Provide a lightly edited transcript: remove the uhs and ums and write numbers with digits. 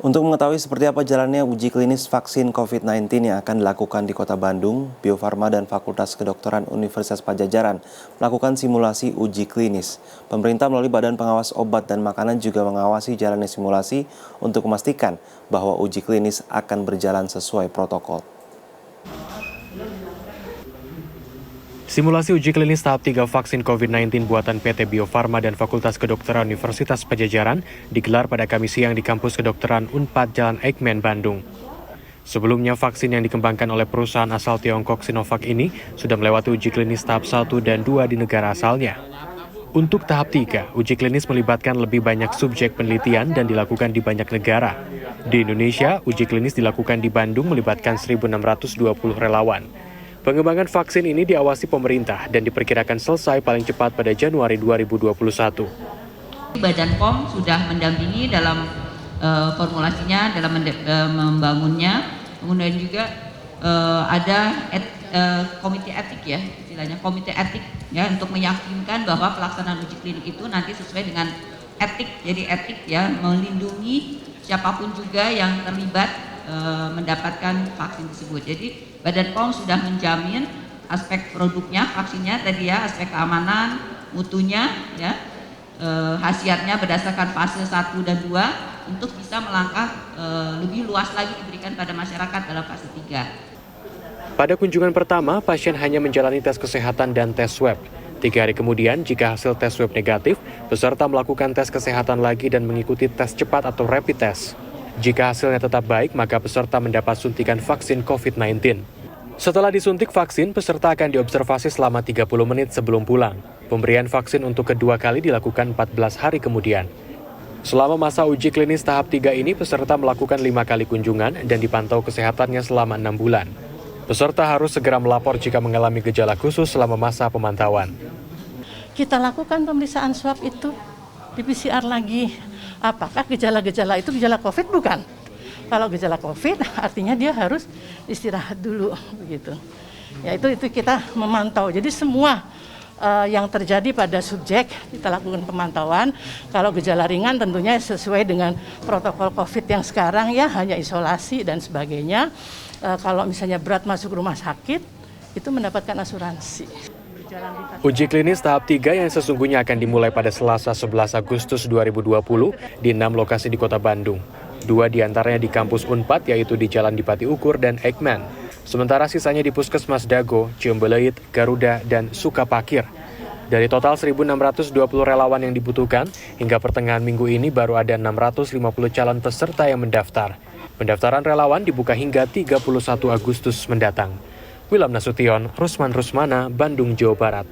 Untuk mengetahui seperti apa jalannya uji klinis vaksin COVID-19 yang akan dilakukan di Kota Bandung, Bio Farma dan Fakultas Kedokteran Universitas Padjadjaran melakukan simulasi uji klinis. Pemerintah melalui Badan Pengawas Obat dan Makanan juga mengawasi jalannya simulasi untuk memastikan bahwa uji klinis akan berjalan sesuai protokol. Simulasi uji klinis tahap 3 vaksin COVID-19 buatan PT Bio Farma dan Fakultas Kedokteran Universitas Padjadjaran digelar pada Kamis siang di Kampus Kedokteran Unpad Jalan Eijkman, Bandung. Sebelumnya, vaksin yang dikembangkan oleh perusahaan asal Tiongkok Sinovac ini sudah melewati uji klinis tahap 1 dan 2 di negara asalnya. Untuk tahap 3, uji klinis melibatkan lebih banyak subjek penelitian dan dilakukan di banyak negara. Di Indonesia, uji klinis dilakukan di Bandung melibatkan 1.620 relawan. Pengembangan vaksin ini diawasi pemerintah dan diperkirakan selesai paling cepat pada Januari 2021. Badan POM sudah mendampingi dalam formulasinya, dalam membangunnya. Kemudian juga ada komite etik ya, istilahnya komite etik ya, untuk meyakinkan bahwa pelaksanaan uji klinik itu nanti sesuai dengan etik. Jadi etik ya, melindungi siapapun juga yang terlibat mendapatkan vaksin tersebut. Jadi Badan POM sudah menjamin aspek produknya, vaksinnya tadi ya, aspek keamanan, mutunya ya, khasiatnya berdasarkan fase 1 dan 2 untuk bisa melangkah lebih luas lagi diberikan pada masyarakat dalam fase 3. Pada kunjungan pertama, pasien hanya menjalani tes kesehatan dan tes swab. 3 hari kemudian, jika hasil tes swab negatif, peserta melakukan tes kesehatan lagi dan mengikuti tes cepat atau rapid test. Jika hasilnya tetap baik, maka peserta mendapat suntikan vaksin COVID-19. Setelah disuntik vaksin, peserta akan diobservasi selama 30 menit sebelum pulang. Pemberian vaksin untuk kedua kali dilakukan 14 hari kemudian. Selama masa uji klinis tahap 3 ini, peserta melakukan 5 kali kunjungan dan dipantau kesehatannya selama 6 bulan. Peserta harus segera melapor jika mengalami gejala khusus selama masa pemantauan. Kita lakukan pemeriksaan swab itu di PCR lagi. Apakah gejala-gejala itu gejala COVID? Bukan. Kalau gejala COVID artinya dia harus istirahat dulu begitu. Ya itu kita memantau. Jadi semua yang terjadi pada subjek kita lakukan pemantauan. Kalau gejala ringan tentunya sesuai dengan protokol COVID yang sekarang ya, hanya isolasi dan sebagainya. Kalau misalnya berat masuk rumah sakit itu mendapatkan asuransi. Uji klinis tahap 3 yang sesungguhnya akan dimulai pada Selasa 11 Agustus 2020 di 6 lokasi di Kota Bandung. 2 diantaranya di kampus Unpad, yaitu di Jalan Dipati Ukur dan Eijkman. Sementara sisanya di Puskesmas Dago, Ciumbeleit, Garuda, dan Sukapakir. Dari total 1.620 relawan yang dibutuhkan, hingga pertengahan minggu ini baru ada 650 calon peserta yang mendaftar. Pendaftaran relawan dibuka hingga 31 Agustus mendatang. Wilam Nasution, Rusman Rusmana, Bandung, Jawa Barat.